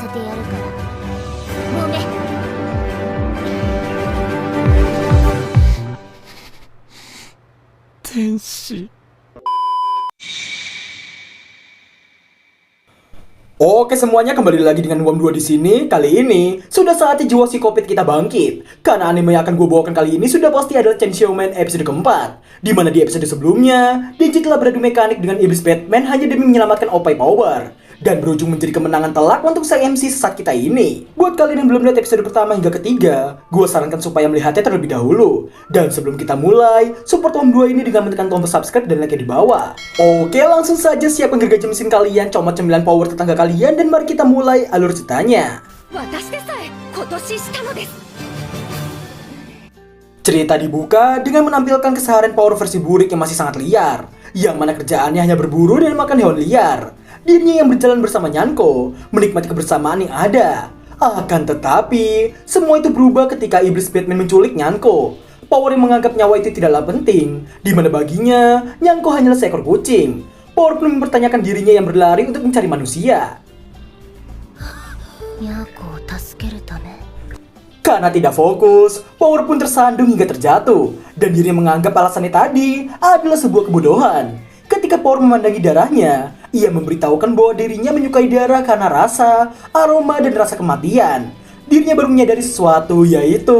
せてやるからもめ。天使。 Oke semuanya, kembali lagi dengan Wom 2 di sini. Kali ini sudah saatnya jiwa psikopat kita bangkit. Karena anime yang akan gue bawakan kali ini sudah pasti adalah Chainsaw Man episode keempat. Dimana di episode sebelumnya, Denji telah beradu mekanik dengan iblis Batman hanya demi menyelamatkan Opai Power. Dan berujung menjadi kemenangan telak untuk sang MC sesat kita ini. Buat kalian yang belum lihat episode pertama hingga ketiga, gue sarankan supaya melihatnya terlebih dahulu. Dan sebelum kita mulai, support Wom 2 ini dengan menekan tombol subscribe dan like di bawah. Oke, langsung saja siapkan gergaji mesin kalian, comot cemilan power tetangga kalian, dan mari kita mulai alur ceritanya. Cerita dibuka dengan menampilkan keseharian Power versi burik yang masih sangat liar, yang mana kerjaannya hanya berburu dan makan hewan liar. Dirinya yang berjalan bersama Nyanko, menikmati kebersamaan yang ada. Akan tetapi, semua itu berubah ketika iblis Batman menculik Nyanko. Power yang menganggap nyawa itu tidaklah penting, di mana baginya, Nyanko hanyalah seekor kucing. Power pun mempertanyakan dirinya yang berlari untuk mencari manusia. Karena tidak fokus, Power pun tersandung hingga terjatuh, dan dirinya menganggap alasannya tadi adalah sebuah kebodohan. Ketika Power memandangi darahnya, ia memberitahukan bahwa dirinya menyukai darah karena rasa, aroma, dan rasa kematian. Dirinya baru menyadari sesuatu, yaitu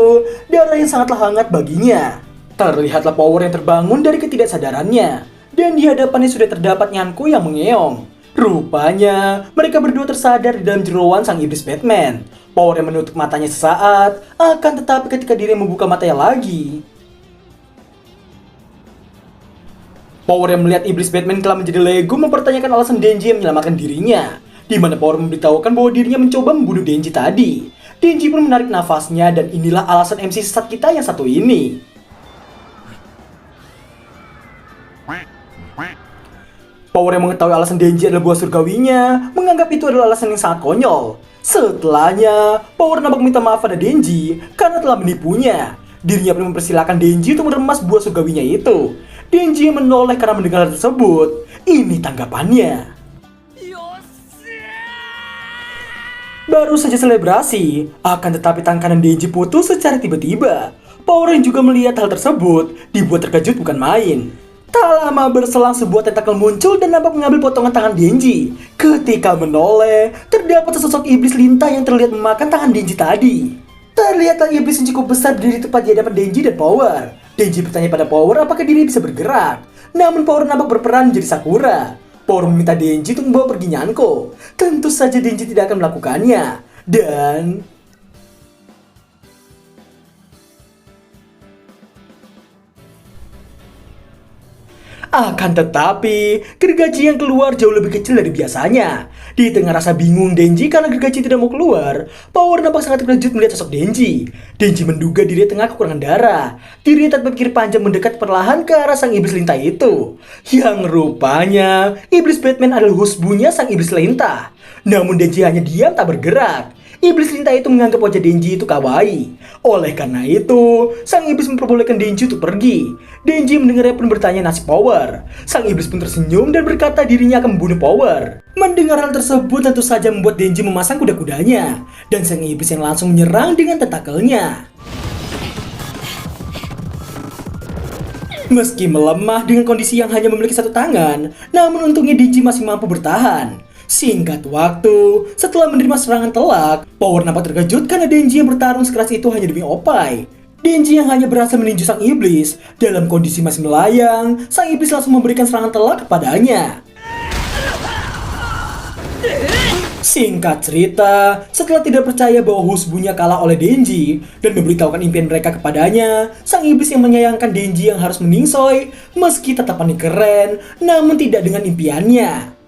darah yang sangatlah hangat baginya. Terlihatlah Power yang terbangun dari ketidaksadarannya, dan di hadapannya sudah terdapat Nyanko yang mengeong. Rupanya, mereka berdua tersadar di dalam jeroan sang iblis Batman. Power yang menutup matanya sesaat, akan tetapi ketika dirinya membuka matanya lagi, Power yang melihat iblis Batman telah menjadi Lego mempertanyakan alasan Denji yang menyelamatkan dirinya. Di mana Power memberitahukan bahwa dirinya mencoba membunuh Denji tadi. Denji pun menarik nafasnya, dan inilah alasan MC sesat kita yang satu ini. Power yang mengetahui alasan Denji adalah buah surgawinya, menganggap itu adalah alasan yang sangat konyol. Setelahnya, Power nampak minta maaf pada Denji karena telah menipunya. Dirinya pun mempersilahkan Denji untuk meremas buah surgawinya itu. Denji menoleh karena mendengar hal tersebut. Ini tanggapannya. Baru saja selebrasi, akan tetapi tangan Denji putus secara tiba-tiba. Power yang juga melihat hal tersebut dibuat terkejut bukan main. Tak lama berselang sebuah tentakel muncul dan nampak mengambil potongan tangan Denji. Ketika menoleh, terdapat sesosok iblis lintah yang terlihat memakan tangan Denji tadi. Terlihatlah iblis yang cukup besar berdiri tepat di hadapan Denji dan Power. Denji bertanya pada Power apakah diri bisa bergerak. Namun Power nampak berperan menjadi Sakura. Power meminta Denji untuk membawa pergi Nyanko. Tentu saja Denji tidak akan melakukannya. Dan akan tetapi, gergaji yang keluar jauh lebih kecil dari biasanya. Di tengah rasa bingung Denji karena gergaji tidak mau keluar, Power nampak sangat terkejut melihat sosok Denji. Denji menduga dirinya tengah kekurangan darah. Dirinya tak berpikir panjang mendekat perlahan ke arah sang iblis lintah itu. Yang rupanya, iblis Batman adalah husbunya sang iblis lintah. Namun Denji hanya diam tak bergerak. Iblis lintah itu menganggap wajah Denji itu kawaii. Oleh karena itu, sang iblis memperbolehkan Denji untuk pergi. Denji mendengarnya pun bertanya nasib Power. Sang iblis pun tersenyum dan berkata dirinya akan membunuh Power. Mendengar hal tersebut tentu saja membuat Denji memasang kuda-kudanya. Dan sang iblis yang langsung menyerang dengan tentakelnya. Meski melemah dengan kondisi yang hanya memiliki satu tangan, namun untungnya Denji masih mampu bertahan. Singkat waktu, setelah menerima serangan telak, Power nampak terkejut karena Denji yang bertarung sekeras itu hanya demi Opai. Denji yang hanya berhasil meninju sang iblis, dalam kondisi masih melayang, sang iblis langsung memberikan serangan telak kepadanya. Singkat cerita, setelah tidak percaya bahwa husbunya kalah oleh Denji dan memberitahukan impian mereka kepadanya, sang iblis yang menyayangkan Denji yang harus meningsoy, meski tatapannya keren, namun tidak dengan impiannya.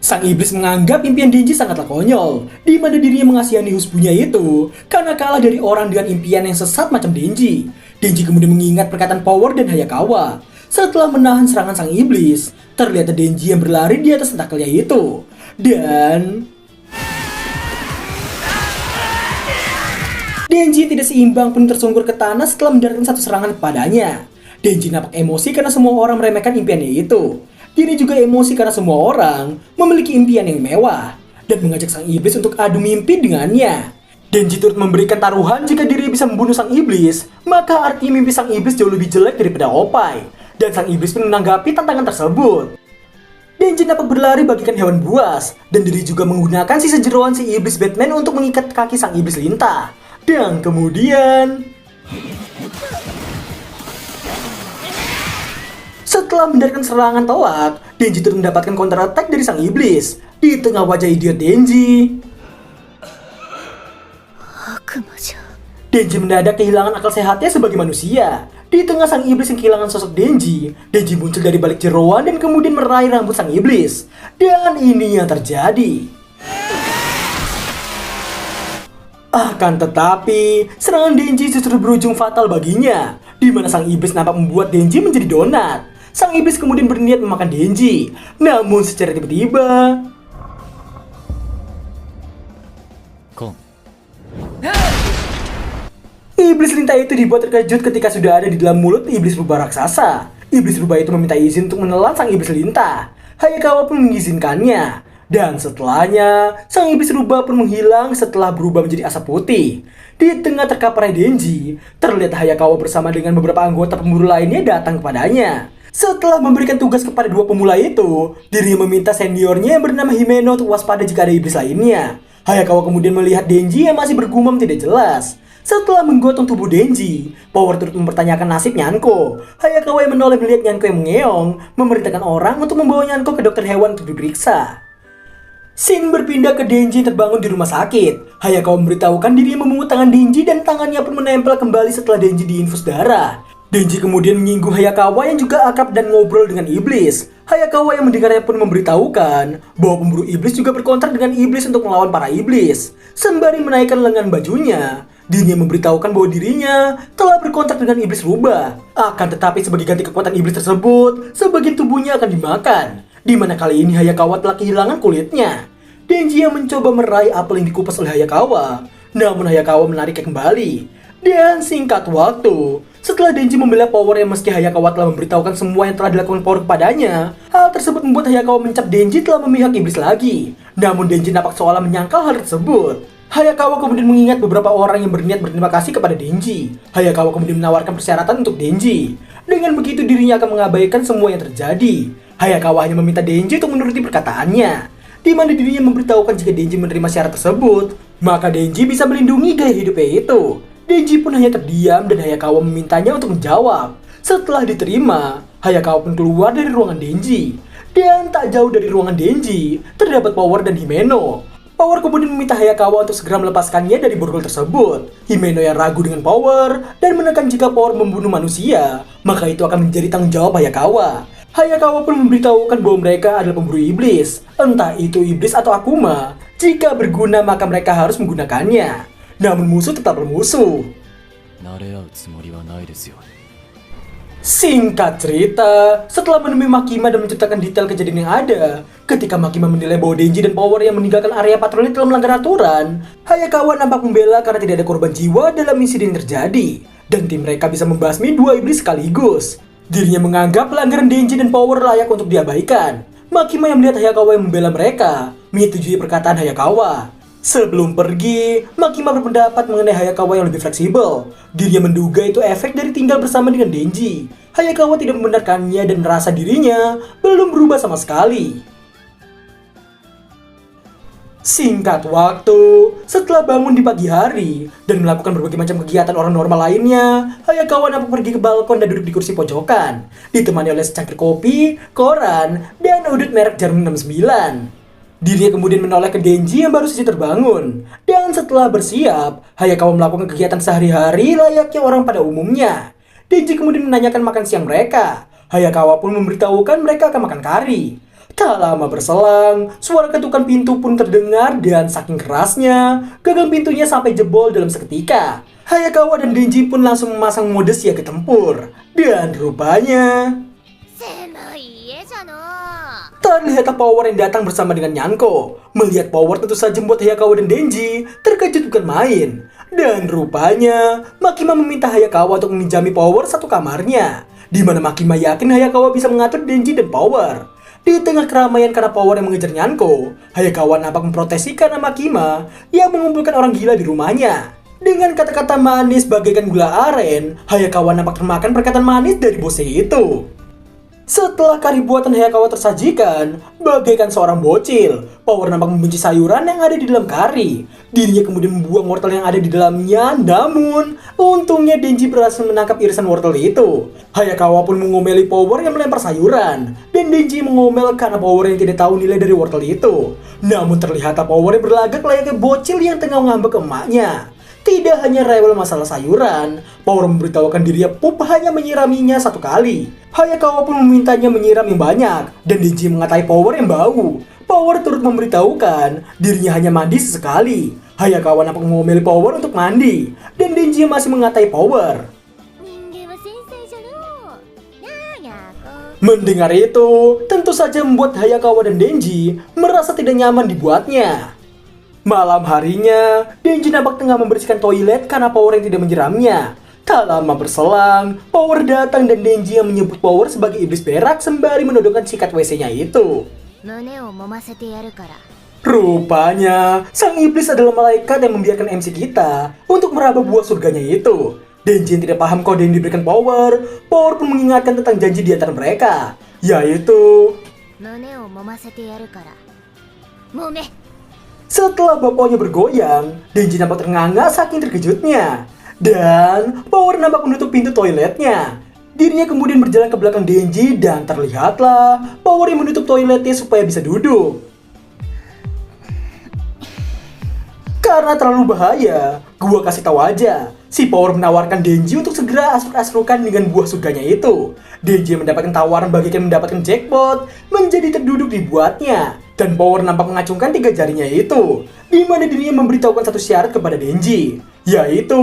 Sang iblis menganggap impian Denji sangatlah konyol, di mana dirinya mengasihani husbunya itu karena kalah dari orang dengan impian yang sesat macam Denji. Denji kemudian mengingat perkataan Power dan Hayakawa. Setelah menahan serangan sang iblis, terlihat Denji yang berlari di atas tentakelnya itu. Dan Denji tidak seimbang pun tersungkur ke tanah setelah mendaratkan satu serangan kepadanya. Denji nampak emosi karena semua orang meremehkan impiannya itu. Diri juga emosi karena semua orang memiliki impian yang mewah dan mengajak sang iblis untuk adu mimpi dengannya. Denji turut memberikan taruhan jika diri bisa membunuh sang iblis, maka arti mimpi sang iblis jauh lebih jelek daripada Oppai. Dan sang iblis pun menanggapi tantangan tersebut. Denji dapat berlari bagikan hewan buas, dan diri juga menggunakan sisa jeroan si iblis Batman untuk mengikat kaki sang iblis lintah. Dan kemudian... setelah mendarkan serangan telak, Denji turut mendapatkan counter attack dari sang iblis. Di tengah wajah idiot Denji, Denji mendadak kehilangan akal sehatnya sebagai manusia. Di tengah sang iblis yang kehilangan sosok Denji, Denji muncul dari balik jeroan dan kemudian meraih rambut sang iblis. Dan ini yang terjadi. Akan tetapi, serangan Denji justru berujung fatal baginya, di mana sang iblis nampak membuat Denji menjadi donat. Sang iblis kemudian berniat memakan Denji, namun secara tiba-tiba... Iblis lintah itu dibuat terkejut ketika sudah ada di dalam mulut iblis rubah raksasa. Iblis rubah itu meminta izin untuk menelan sang iblis lintah. Hayakawa pun mengizinkannya. Dan setelahnya, sang iblis rubah pun menghilang setelah berubah menjadi asap putih. Di tengah terkaparnya Denji, terlihat Hayakawa bersama dengan beberapa anggota pemburu lainnya datang kepadanya. Setelah memberikan tugas kepada dua pemula itu, dirinya meminta seniornya yang bernama Himeno untuk waspada jika ada iblis lainnya. Hayakawa kemudian melihat Denji yang masih bergumam tidak jelas. Setelah menggotong tubuh Denji, Power turut mempertanyakan nasib Nyanko. Hayakawa yang menoleh melihat Nyanko yang mengeong, memerintahkan orang untuk membawa Nyanko ke dokter hewan untuk diperiksa. Scene berpindah ke Denji terbangun di rumah sakit. Hayakawa memberitahukan dirinya memungut tangan Denji dan tangannya pun menempel kembali setelah Denji diinfus darah. Denji kemudian menyinggung Hayakawa yang juga akrab dan ngobrol dengan iblis. Hayakawa yang mendengarnya pun memberitahukan bahwa pemburu iblis juga berkontrak dengan iblis untuk melawan para iblis. Sembari menaikkan lengan bajunya, dirinya memberitahukan bahwa dirinya telah berkontrak dengan iblis rubah. Akan tetapi sebagai ganti kekuatan iblis tersebut, sebagian tubuhnya akan dimakan. Di mana kali ini Hayakawa telah kehilangan kulitnya. Denji yang mencoba meraih apel yang dikupas oleh Hayakawa, namun Hayakawa menariknya kembali. Dan singkat waktu, setelah Denji membela Power yang meski Hayakawa telah memberitahukan semua yang telah dilakukan Power kepadanya, hal tersebut membuat Hayakawa mencap Denji telah memihak iblis lagi. Namun Denji nampak seolah menyangkal hal tersebut. Hayakawa kemudian mengingat beberapa orang yang berniat berterima kasih kepada Denji. Hayakawa kemudian menawarkan persyaratan untuk Denji. Dengan begitu dirinya akan mengabaikan semua yang terjadi. Hayakawa hanya meminta Denji untuk menuruti perkataannya, di mana dirinya memberitahukan jika Denji menerima syarat tersebut, maka Denji bisa melindungi gaya hidupnya itu. Denji pun hanya terdiam dan Hayakawa memintanya untuk menjawab. Setelah diterima, Hayakawa pun keluar dari ruangan Denji. Dan tak jauh dari ruangan Denji, terdapat Power dan Himeno. Power kemudian meminta Hayakawa untuk segera melepaskannya dari borgol tersebut. Himeno yang ragu dengan Power dan menekan jika Power membunuh manusia, maka itu akan menjadi tanggung jawab Hayakawa. Hayakawa pun memberitahukan bahwa mereka adalah pemburu iblis, entah itu iblis atau Akuma. Jika berguna maka mereka harus menggunakannya. Namun musuh tetap bermusuh. Singkat cerita, setelah menemui Makima dan menceritakan detail kejadian yang ada, ketika Makima menilai bahwa Denji dan Power yang meninggalkan area patroli telah melanggar aturan, Hayakawa nampak membela karena tidak ada korban jiwa dalam insiden yang terjadi, dan tim mereka bisa membasmi dua iblis sekaligus. Dirinya menganggap pelanggaran Denji dan Power layak untuk diabaikan. Makima yang melihat Hayakawa yang membela mereka, menyetujui perkataan Hayakawa. Sebelum pergi, Makima berpendapat mengenai Hayakawa yang lebih fleksibel. Dirinya menduga itu efek dari tinggal bersama dengan Denji. Hayakawa tidak membenarkannya dan merasa dirinya belum berubah sama sekali. Singkat waktu, setelah bangun di pagi hari dan melakukan berbagai macam kegiatan orang normal lainnya, Hayakawa nampak pergi ke balkon dan duduk di kursi pojokan, ditemani oleh secangkir kopi, koran, dan udut merek Jarum 69. Dirinya kemudian menoleh ke Denji yang baru saja terbangun. Dan setelah bersiap, Hayakawa melakukan kegiatan sehari-hari layaknya orang pada umumnya. Denji kemudian menanyakan makan siang mereka. Hayakawa pun memberitahukan mereka akan makan kari. Tak lama berselang, suara ketukan pintu pun terdengar dan saking kerasnya, gagang pintunya sampai jebol dalam seketika. Hayakawa dan Denji pun langsung memasang mode siaga tempur. Dan rupanya... terlihat Power yang datang bersama dengan Nyanko. Melihat Power tentu saja membuat Hayakawa dan Denji terkejut bukan main. Dan rupanya Makima meminta Hayakawa untuk meminjami Power satu kamarnya, di mana Makima yakin Hayakawa bisa mengatur Denji dan Power. Di tengah keramaian karena Power yang mengejar Nyanko, Hayakawa nampak memprotesi karena Makima yang mengumpulkan orang gila di rumahnya. Dengan kata-kata manis bagaikan gula aren, Hayakawa nampak termakan perkataan manis dari bosnya itu. Setelah kari buatan Hayakawa tersajikan, bagaikan seorang bocil, Power nampak membenci sayuran yang ada di dalam kari. Dirinya kemudian membuang wortel yang ada di dalamnya, namun untungnya Denji berhasil menangkap irisan wortel itu. Hayakawa pun mengomeli Power yang melempar sayuran, dan Denji mengomel karena Power yang tidak tahu nilai dari wortel itu. Namun terlihatlah Power yang berlagak layaknya bocil yang tengah mengambek emaknya. Tidak hanya rewel masalah sayuran, Power memberitahukan dirinya Pup hanya menyiraminya 1 kali. Hayakawa pun memintanya menyiram yang banyak, dan Denji mengatai Power yang bau. Power turut memberitahukan dirinya hanya mandi sesekali. Hayakawa nampak mengomeli Power untuk mandi, dan Denji masih mengatai Power. Mendengar itu, tentu saja membuat Hayakawa dan Denji merasa tidak nyaman dibuatnya. Malam harinya, Denji nampak tengah membersihkan toilet karena Power yang tidak menyiramnya. Tak lama berselang, Power datang dan Denji yang menyebut Power sebagai iblis berak sembari menodongkan sikat WC-nya itu. Rupanya, sang iblis adalah malaikat yang membiarkan MC kita untuk meraba buah surganya itu. Denji yang tidak paham kode yang diberikan Power pun mengingatkan tentang janji di antara mereka, yaitu setelah bapaknya bergoyang, Denji nampak ternganga saking terkejutnya. Dan Power nampak menutup pintu toiletnya. Dirinya kemudian berjalan ke belakang Denji dan terlihatlah Power yang menutup toiletnya supaya bisa duduk. Karena terlalu bahaya, gua kasih tahu aja. Si Power menawarkan Denji untuk segera asruk-asrukan dengan buah surganya itu. Denji mendapatkan tawaran bagaikan mendapatkan jackpot, menjadi terduduk dibuatnya. Dan Power nampak mengacungkan 3 jarinya itu, di mana dirinya memberitahukan satu syarat kepada Denji, yaitu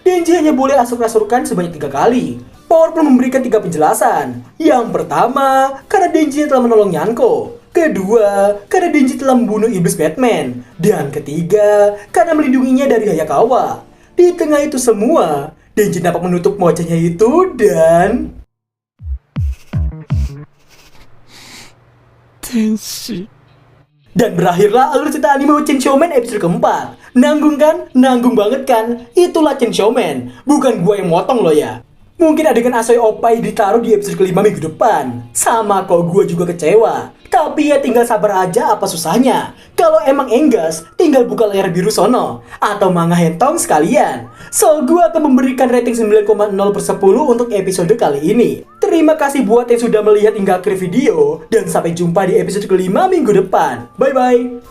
Denji hanya boleh asruk-asrukan sebanyak 3 kali. Power pun memberikan 3 penjelasan. Yang pertama, karena Denji telah menolong Nyanko. Kedua, karena Denji telah membunuh iblis Batman. Dan ketiga, karena melindunginya dari Hayakawa. Di tengah itu semua, Denji dapat menutup wajahnya itu dan... Tenshi. Dan berakhirlah alur cerita anime Chainsaw Man episode keempat. Nanggung kan? Nanggung banget kan? Itulah Chainsaw Man. Bukan gua yang motong loh ya. Mungkin adegan Asoy Opai ditaruh di episode kelima minggu depan. Sama kok gua juga kecewa. Tapi ya tinggal sabar aja apa susahnya. Kalau emang enggas, tinggal buka layar biru sono. Atau manga hentong sekalian. So, gua akan memberikan rating 9,0/10 untuk episode kali ini. Terima kasih buat yang sudah melihat hingga akhir video. Dan sampai jumpa di episode kelima minggu depan. Bye-bye.